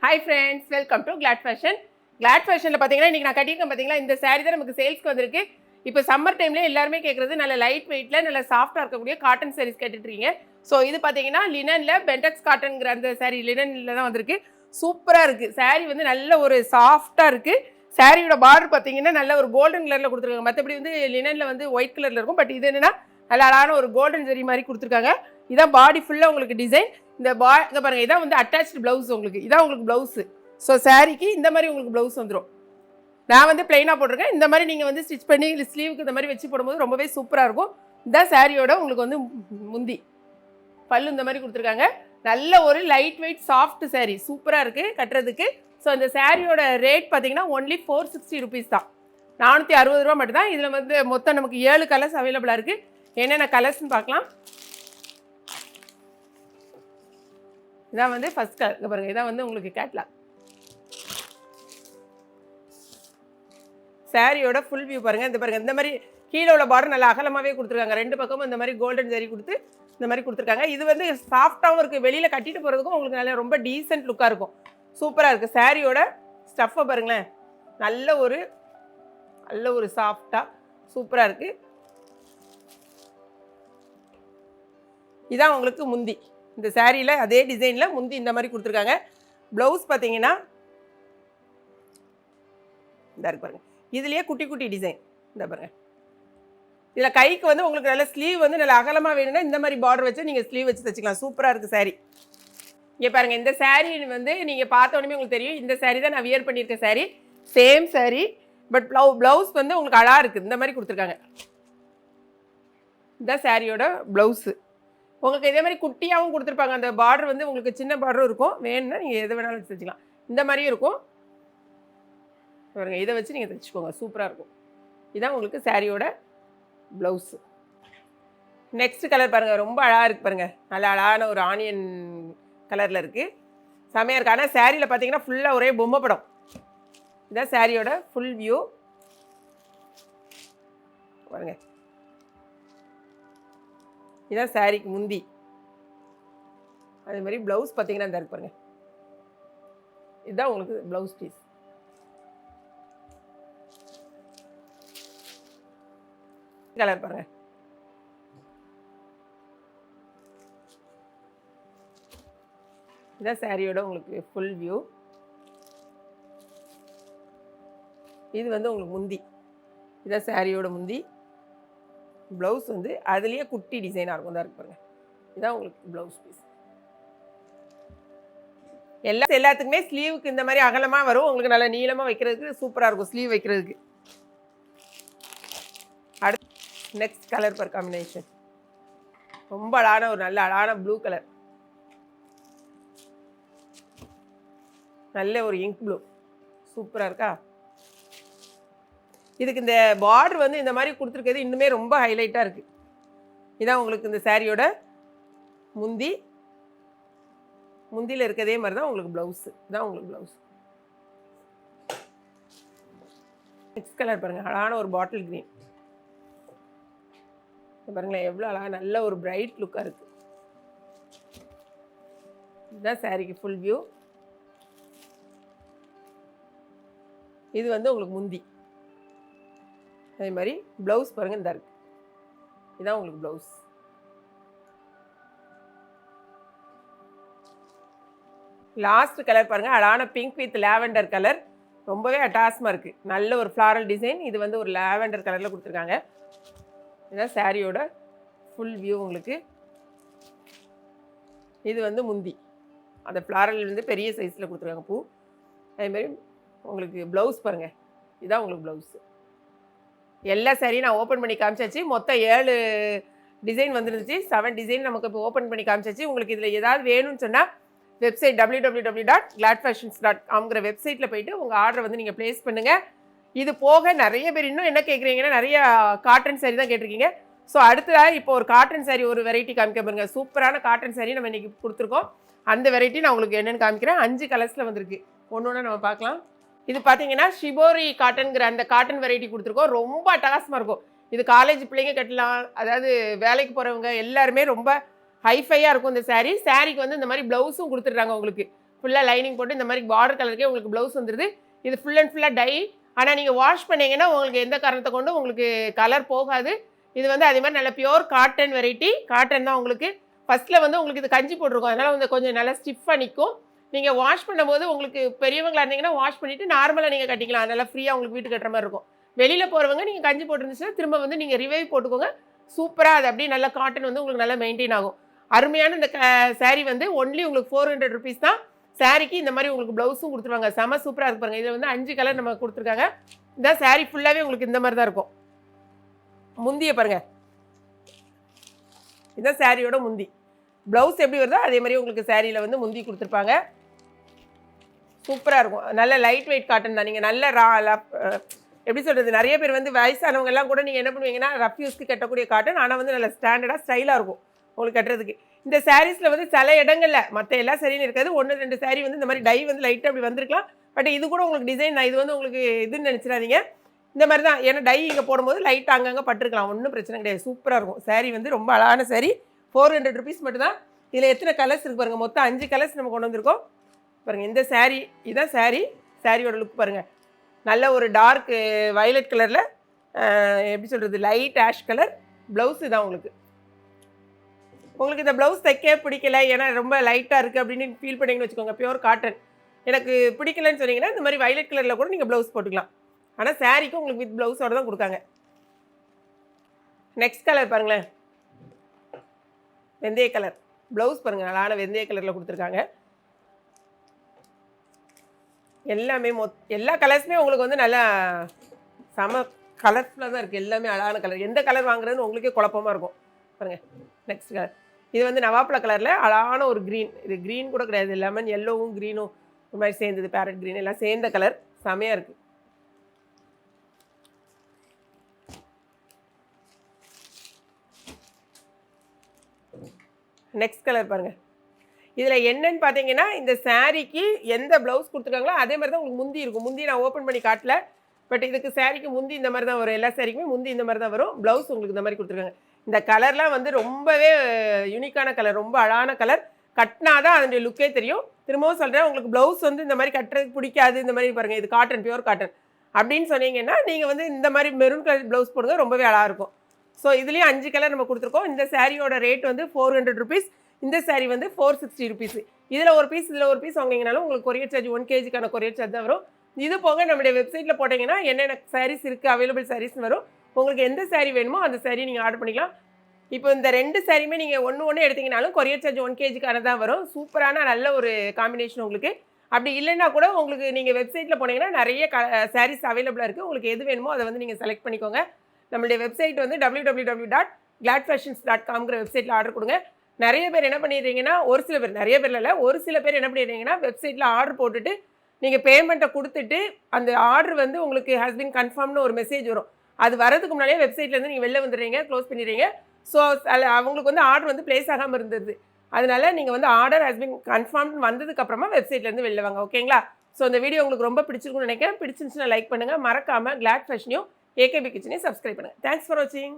Hi friends, welcome to Glad Fashion. கிளாட் ஃபேஷனில் பார்த்தீங்கன்னா இன்றைக்கி நான் கட்டியிருக்கேன் பார்த்தீங்களா, இந்த சாரீ தான் நமக்கு சேல்ஸ்க்கு வந்திருக்கு. இப்போ சம்மர் டைம்லேயே எல்லாருமே கேட்குறது நல்ல லைட் வெயிட்டில் நல்ல சாஃப்டாக இருக்கக்கூடிய காட்டன் சாரீஸ் கேட்டுட்ருக்கீங்க. ஸோ இது பார்த்தீங்கன்னா லினனில் பென்டெக்ஸ் காட்டனுங்கிற அந்த சாரீ லினனில் தான் வந்திருக்கு. சூப்பராக இருக்குது சாரீ, வந்து நல்ல ஒரு சாஃப்டாக இருக்குது. சாரியோட பார்டர் பார்த்தீங்கன்னா நல்ல ஒரு கோல்டன் கலரில் கொடுத்துருக்காங்க. மற்றபடி வந்து லினனில் வந்து ஒயிட் கலரில் இருக்கும். பட் இது என்னென்னா நல்ல அழகான ஒரு கோல்டன் ஜெரி மாதிரி கொடுத்துருக்காங்க. இதான் பாடி ஃபுல்லாக உங்களுக்கு டிசைன். இந்த இங்கே பாருங்கள், இதான் வந்து அட்டாச்சு ப்ளவுஸ். உங்களுக்கு இதான் உங்களுக்கு ப்ளவுஸு. ஸோ சாரீக்கு இந்த மாதிரி உங்களுக்கு ப்ளவுஸ் வந்துடும். நான் வந்து பிளைனாக போட்டிருக்கேன். இந்த மாதிரி நீங்கள் வந்து ஸ்டிச் பண்ணி ஸ்லீவுக்கு இந்த மாதிரி வச்சு போடும்போது ரொம்பவே சூப்பராக இருக்கும். இதான் சாரியோட உங்களுக்கு வந்து முந்தி பல்லு இந்த மாதிரி கொடுத்துருக்காங்க. நல்ல ஒரு லைட் வெயிட் சாஃப்ட் சாரீ, சூப்பராக இருக்குது கட்டுறதுக்கு. ஸோ இந்த சாரியோட ரேட் பார்த்தீங்கன்னா ஒன்லி 460 ருபீஸ் தான், 460 ரூபா மட்டும்தான். இதில் வந்து மொத்தம் நமக்கு 7 கலர்ஸ் அவைலபிளாக இருக்குது. என்னென்ன கலர்ஸ்ன்னு பார்க்கலாம். இதான் வந்து ஃபர்ஸ்ட் கலர். இங்கே பாருங்கள், இதான் வந்து உங்களுக்கு கேட்லாக். சாரியோட ஃபுல் வியூ பாருங்கள். இந்த பாருங்கள், இந்த மாதிரி கீழே உள்ள பார்டர் நல்லா அகலமாகவே கொடுத்துருக்காங்க. ரெண்டு பக்கமும் இந்த மாதிரி கோல்டன் ஜரி கொடுத்து இந்த மாதிரி கொடுத்துருக்காங்க. இது வந்து சாஃப்டாகவும் இருக்குது. வெளியில் கட்டிட்டு போகிறதுக்கும் உங்களுக்கு நல்ல ரொம்ப டீசென்ட் லுக்காக இருக்கும். சூப்பராக இருக்குது. சாரியோட ஸ்டஃப்பை பாருங்களேன், நல்ல ஒரு சாஃப்டாக சூப்பராக இருக்குது. இதான் உங்களுக்கு முந்தி. இந்த சாரியில் அதே டிசைனில் முந்தி இந்த மாதிரி கொடுத்துருக்காங்க. ப்ளவுஸ் பார்த்தீங்கன்னா இந்த இருக்கு பாருங்கள், இதுலேயே குட்டி குட்டி டிசைன். இந்த பாருங்கள், இதில் கைக்கு வந்து உங்களுக்கு நல்ல ஸ்லீவ் வந்து நல்ல அகலமாக வேணும்னா இந்த மாதிரி பார்டர் வச்சு நீங்கள் ஸ்லீவ் வச்சு தைச்சிக்கலாம். சூப்பராக இருக்குது சாரீ. இங்கே பாருங்கள், இந்த சாரீ வந்து நீங்கள் பார்த்த உடனே உங்களுக்கு தெரியும். இந்த சாரீ தான் நான் வியர் பண்ணியிருக்க sari. Same sari, but blouse வந்து உங்களுக்கு அழகாக இருக்குது. இந்த மாதிரி கொடுத்துருக்காங்க. இந்த சாரியோட ப்ளவுஸு உங்களுக்கு இதே மாதிரி குட்டியாகவும் கொடுத்துருப்பாங்க. அந்த பார்டர் வந்து உங்களுக்கு சின்ன பார்டரும் இருக்கும். வேணும்னா நீங்கள் எதை வேணாலும் வச்சு தைச்சிக்கலாம். இந்த மாதிரியும் இருக்கும் பாருங்கள், இதை வச்சு நீங்கள் தைச்சிக்கோங்க. சூப்பராக இருக்கும். இதுதான் உங்களுக்கு சாரியோட ப்ளவுஸு. நெக்ஸ்ட் கலர் பாருங்கள், ரொம்ப அழகாக இருக்குது பாருங்கள். நல்ல அழகான ஒரு ஆனியன் கலரில் இருக்குது. செமையாக இருக்குது. ஆனால் சாரியில் பார்த்தீங்கன்னா ஃபுல்லாக ஒரே பொம்மை படம். இதுதான் சாரியோட ஃபுல் வியூ பாருங்கள். இதுதான் சாரிக்கு முந்தி. அதே மாதிரி ப்ளவுஸ் பார்த்தீங்கன்னா இந்த இருக்கு பாருங்கள். இதுதான் உங்களுக்கு ப்ளவுஸ் பீஸ். கலர் பாருங்க, இதான் சாரியோட உங்களுக்கு ஃபுல் வியூ. இது வந்து உங்களுக்கு முந்தி. இதான் சாரியோட முந்தி. ப்ளவுஸ் வந்து அதுலேயே குட்டி டிசைனாக இருக்கும். தான் இருக்கு பாருங்க. இதுதான் உங்களுக்கு ப்ளவுஸ் பீஸ். எல்லாத்துக்குமே ஸ்லீவுக்கு இந்த மாதிரி அகலமாக வரும். உங்களுக்கு நல்லா நீளமாக வைக்கிறதுக்கு சூப்பராக இருக்கும் ஸ்லீவ் வைக்கிறதுக்கு. அடுத்து நெக்ஸ்ட் கலர் பர் காம்பினேஷன் ரொம்ப அழகான ஒரு நல்ல அழகான ப்ளூ கலர். நல்ல ஒரு இங்க் ப்ளூ சூப்பராக இருக்கா. இதுக்கு இந்த பார்டர் வந்து இந்த மாதிரி கொடுத்துருக்கிறது இன்னுமே ரொம்ப ஹைலைட்டாக இருக்குது. இதான் உங்களுக்கு இந்த சாரியோட முந்தி. முந்தியில் இருக்கிறதே மாதிரி தான் உங்களுக்கு ப்ளவுஸு. இதான் உங்களுக்கு ப்ளவுஸ். நெக்ஸ்ட் கலர் பாருங்கள், அழகான ஒரு பாட்டில் க்ரீன். பாருங்களேன் எவ்வளோ அழகாக நல்ல ஒரு பிரைட் லுக்காக இருக்குது. இதுதான் சாரிக்கு ஃபுல் வியூ. இது வந்து உங்களுக்கு முந்தி. அதே மாதிரி ப்ளவுஸ் பாருங்கள் இந்த இருக்குது. இதுதான் உங்களுக்கு ப்ளவுஸ். லாஸ்ட் கலர் பாருங்கள், அழகான பிங்க் வித் லாவெண்டர் கலர். ரொம்பவே அட்டாச்மாக இருக்குது. நல்ல ஒரு ஃப்ளாரல் டிசைன். இது வந்து ஒரு லாவெண்டர் கலரில் கொடுத்துருக்காங்க. இதுதான் சாரியோட ஃபுல் வியூ உங்களுக்கு. இது வந்து முந்தி. அந்த ஃப்ளாரல் வந்து பெரிய சைஸில் கொடுத்துருக்காங்க பூ. அதேமாதிரி உங்களுக்கு ப்ளவுஸ் பாருங்கள். இதுதான் உங்களுக்கு ப்ளவுஸு. எல்லா சாரியும் நான் ஓப்பன் பண்ணி காமிச்சாச்சு. மொத்தம் 7 டிசைன் வந்துருந்துச்சு. 7 டிசைன் நமக்கு இப்போ ஓப்பன் பண்ணி காமிச்சாச்சு. உங்களுக்கு இதில் ஏதாவது வேணும்னு சொன்னால் வெப்சைட் www.gladfashions.com வெப்சைட்டில் போய்ட்டு உங்கள் ஆர்டரை வந்து நீங்கள் ப்ளேஸ் பண்ணுங்கள். இது போக நிறைய பேர் இன்னும் என்ன கேட்குறீங்கன்னா நிறைய காட்டன் சாரீ தான் கேட்டிருக்கீங்க. ஸோ அடுத்ததாக இப்போ ஒரு காட்டன் சாரீ ஒரு வெரைட்டி காமிக்க பாருங்க. சூப்பரான காட்டன் சாரீ நம்ம இன்றைக்கி கொடுத்துருக்கோம். அந்த வெரைட்டி நான் உங்களுக்கு என்னென்னு காமிக்கிறேன். 5 கலர்ஸில் வந்திருக்கு. ஒன்று ஒன்றா நம்ம பார்க்கலாம். இது பார்த்தீங்கன்னா ஷிபோரி காட்டன்கிற அந்த காட்டன் வெரைட்டி கொடுத்துருக்கோம். ரொம்ப அட்டகாசமாக இருக்கும். இது காலேஜ் பிள்ளைங்க கட்டலாம், அதாவது வேலைக்கு போகிறவங்க எல்லாருமே ரொம்ப ஹைஃபையாக இருக்கும் இந்த சாரீ. சாரீக்கு வந்து இந்த மாதிரி ப்ளவுஸும் கொடுத்துட்றாங்க உங்களுக்கு. ஃபுல்லாக லைனிங் போட்டு இந்த மாதிரி பார்டர் கலருக்கே உங்களுக்கு ப்ளவுஸ் வந்துடுது. இது ஃபுல் அண்ட் ஃபுல்லாக டை. ஆனால் நீங்கள் வாஷ் பண்ணிங்கன்னா உங்களுக்கு எந்த காரணத்தை கொண்டு உங்களுக்கு கலர் போகாது. இது வந்து அதே மாதிரி நல்ல பியோர் காட்டன் வெரைட்டி. காட்டன் தான் உங்களுக்கு ஃபஸ்ட்டில் வந்து உங்களுக்கு இது கஞ்சி போட்டிருக்கும். அதனால் வந்து கொஞ்சம் நல்லா ஸ்டிஃபாக நிற்கும். நீங்கள் வாஷ் பண்ணும்போது உங்களுக்கு பெரியவங்களா இருந்தீங்கன்னா வாஷ் பண்ணிவிட்டு நார்மலாக நீங்கள் கட்டிக்கலாம். அதனால் ஃப்ரீயாக உங்களுக்கு வீட்டு கட்டுற மாதிரி இருக்கும். வெளியில் போகிறவங்க நீங்கள் கஞ்சி போட்டுருந்துச்சுன்னா திரும்ப வந்து நீங்கள் ரிவைவ் போட்டுக்கோங்க. சூப்பராக அது அப்படியே நல்லா காட்டன் வந்து உங்களுக்கு நல்லா மெயின்டைன் ஆகும். அருமையான இந்த சாரீ வந்து ஒன்லி உங்களுக்கு 400 rupees தான். சாரீக்கு இந்த மாதிரி உங்களுக்கு ப்ளவுஸும் கொடுத்துருவாங்க. செம சூப்பராக இருக்கு பாருங்கள். இதில் வந்து 5 கலர் நம்ம கொடுத்துருக்காங்க. இந்த சாரீ ஃபுல்லாகவே உங்களுக்கு இந்த மாதிரி தான் இருக்கும். முந்தியை பாருங்கள், இதுதான் சாரியோட முந்தி. ப்ளவுஸ் எப்படி வருதோ அதே மாதிரி உங்களுக்கு சாரியில் வந்து முந்தி கொடுத்துருப்பாங்க. சூப்பராக இருக்கும். நல்ல லைட் வெயிட் காட்டன் தான். நீங்கள் நல்ல எப்படி சொல்கிறது, நிறைய பேர் வந்து வயசானவங்கெல்லாம் கூட நீங்கள் என்ன பண்ணுவீங்கன்னா ரஃப் யூஸ்க்கு கட்டக்கூடிய காட்டன். ஆனால் வந்து நல்ல ஸ்டாண்டர்டாக ஸ்டைலாக இருக்கும் உங்களுக்கு கட்டுறதுக்கு. இந்த சாரீஸில் வந்து சில இடங்களில் மற்ற எல்லா சாரியும் இருக்காது. 1-2 சாரீ வந்து இந்த மாதிரி டை வந்து லைட்டாக அப்படி வந்திருக்கலாம். பட் இது கூட உங்களுக்கு டிசைன் தான். இது வந்து உங்களுக்கு இதுன்னு நினச்சிடாதீங்க. இந்த மாதிரி தான். ஏன்னா டை இங்கே போடும்போது லைட்டாக அங்கங்கே பட்டுருக்கலாம். ஒன்றும் பிரச்சனை கிடையாது. சூப்பராக இருக்கும். சாரீ வந்து ரொம்ப அழகான சாரீ. 400 rupees மட்டும்தான். இதில் எத்தனை கலர்ஸ் இருக்குது பாருங்கள். மொத்தம் 5 கலர்ஸ் நம்ம கொண்டு வந்திருக்கோம் பாருங்கள். இந்த சாரீ இதுதான் சாரீ. சாரியோட லுக் பாருங்கள். நல்ல ஒரு டார்க் வயலட் கலரில் எப்படி சொல்கிறது லைட் ஆஷ் கலர் ப்ளவுஸ் தான் உங்களுக்கு. உங்களுக்கு இந்த ப்ளவுஸ் தைக்க பிடிக்கல, ஏன்னா ரொம்ப லைட்டாக இருக்குது அப்படின்னு ஃபீல் பண்ணிங்கன்னு வச்சுக்கோங்க. பியூர் காட்டன் எனக்கு பிடிக்கலன்னு சொன்னீங்கன்னா இந்த மாதிரி வயலட் கலரில் கூட நீங்கள் ப்ளவுஸ் போட்டுக்கலாம். ஆனால் சாரீக்கும் உங்களுக்கு வித் ப்ளவுஸோட தான் கொடுக்காங்க. நெக்ஸ்ட் கலர் பாருங்களேன், வெந்தய கலர் ப்ளவுஸ் பாருங்கள். அழகான வெந்தய கலரில் கொடுத்துருக்காங்க. எல்லாமே எல்லா கலர்ஸுமே உங்களுக்கு வந்து நல்லா செம கலர்ஃபுல்லாக தான் இருக்குது. எல்லாமே அழகான கலர். எந்த கலர் வாங்குறதுன்னு உங்களுக்கே குழப்பமாக இருக்கும் பாருங்கள். நெக்ஸ்ட் கலர் இது வந்து நவாப்பழ கலரில் அழகான ஒரு க்ரீன். இது க்ரீன் கூட கிடையாது, லெமன் எல்லோவும் க்ரீனும் இந்த மாதிரி சேர்ந்தது. பேரட் க்ரீன் எல்லாம் சேர்ந்த கலர் செமையாக இருக்குது. நெக்ஸ்ட் கலர் பாருங்கள். இதில் என்னன்னு பார்த்தீங்கன்னா இந்த சாரீக்கு எந்த ப்ளவுஸ் கொடுத்துருக்காங்களோ அதே மாதிரி தான் உங்களுக்கு முந்தி இருக்கும். முந்தி நான் ஓப்பன் பண்ணி காட்டல, பட் இதுக்கு சாரீக்கு முந்தி இந்த மாதிரி தான் வரும். எல்லா சாரீக்குமே முந்தி இந்த மாதிரி தான் வரும். ப்ளவுஸ் உங்களுக்கு இந்த மாதிரி கொடுத்துருக்காங்க. இந்த கலர்லாம் வந்து ரொம்பவே யூனிக்கான கலர், ரொம்ப அழகான கலர். கட்டினா தான் அதனுடைய லுக்கே தெரியும். திரும்பவும் சொல்கிறேன், உங்களுக்கு ப்ளவுஸ் வந்து இந்த மாதிரி கட்டுறதுக்கு பிடிக்காது, இந்த மாதிரி பாருங்கள் இது காட்டன் பியூர் காட்டன் அப்படின்னு சொன்னீங்கன்னா நீங்கள் வந்து இந்த மாதிரி மெரூன் கலர் ப்ளவுஸ் போடுங்க, ரொம்பவே அழகாக இருக்கும். ஸோ இதுலேயும் 5 கலர் நம்ம கொடுத்துருக்கோம். இந்த சாரியோட ரேட் வந்து 400 rupees. இந்த சாரீ வந்து 460 rupees. இதில் ஒரு பீஸ் இதில் ஒரு பீஸ் வாங்கிங்கனாலும் உங்களுக்கு கொரியர் சார்ஜ் 1 kgக்கான கொரியர் சார்ஜ் தான் வரும். இது போக நம்மளுடைய வெப்சைட்டில் போட்டிங்கன்னா என்னென்ன சாரீஸ் இருக்குது, அவைலபிள் சாரீஸ்னு வரும். உங்களுக்கு எந்த சாரீ வேணுமோ அந்த சாரீ நீங்கள் ஆர்டர் பண்ணிக்கலாம். இப்போ இந்த 2 சாரியுமே நீங்கள் ஒன்று எடுத்திங்கனாலும் கொரியர் சார்ஜ் 1 kgக்கான தான் வரும். சூப்பரான நல்ல ஒரு காம்பினேஷன் உங்களுக்கு. அப்படி இல்லைன்னா கூட உங்களுக்கு நீங்கள் வெப்சைட்டில் போனீங்கன்னா நிறைய சாரீஸ் அவைலபிளாக இருக்குது. உங்களுக்கு எது வேணுமோ அதை வந்து நீங்கள் செலக்ட் பண்ணிக்கோங்க. நம்மளுடைய வெப்சைட் வந்து www.gladfashions.com வெப்சைட்டில் ஆர்டர் கொடுங்க. நிறைய பேர் என்ன பண்ணிடுறீங்கன்னா, ஒரு சில பேர், நிறைய பேர் இல்லை, ஒரு சில பேர் என்ன பண்ணிடுறீங்கன்னா வெப்சைட்டில் ஆர்டர் போட்டுட்டு நீங்கள் பேமெண்ட்டை கொடுத்துட்டு அந்த ஆர்டர் வந்து உங்களுக்கு ஹஸ் பீன் கன்ஃபார்ம்னு ஒரு மெசேஜ் வரும். அது வரதுக்கு முன்னாடியே வெப்சைட்லேருந்து நீங்கள் வெளில வந்துடுறீங்க, க்ளோஸ் பண்ணிடுறீங்க. ஸோ அவங்களுக்கு வந்து ஆர்டர் வந்து ப்ளேஸ் ஆகாமல் இருந்தது. அதனால நீங்கள் வந்து ஆர்டர் ஹஸ் பீன் கன்ஃபார்ம் வந்ததுக்கப்புறமா வெப்சைட்லேருந்து வெளில வாங்க. ஓகேங்களா? ஸோ இந்த வீடியோ உங்களுக்கு ரொம்ப பிடிச்சிருக்குன்னு நினைக்கிறேன். பிடிச்சிருந்துச்சுன்னா லைக் பண்ணுங்கள். மறக்காமல் கிளாட் ஃபேஷனையும் ஏகேபி கிச்சனையும் சப்ஸ்கிரைப் பண்ணுங்கள். தேங்க்ஸ் ஃபார் வாட்சிங்.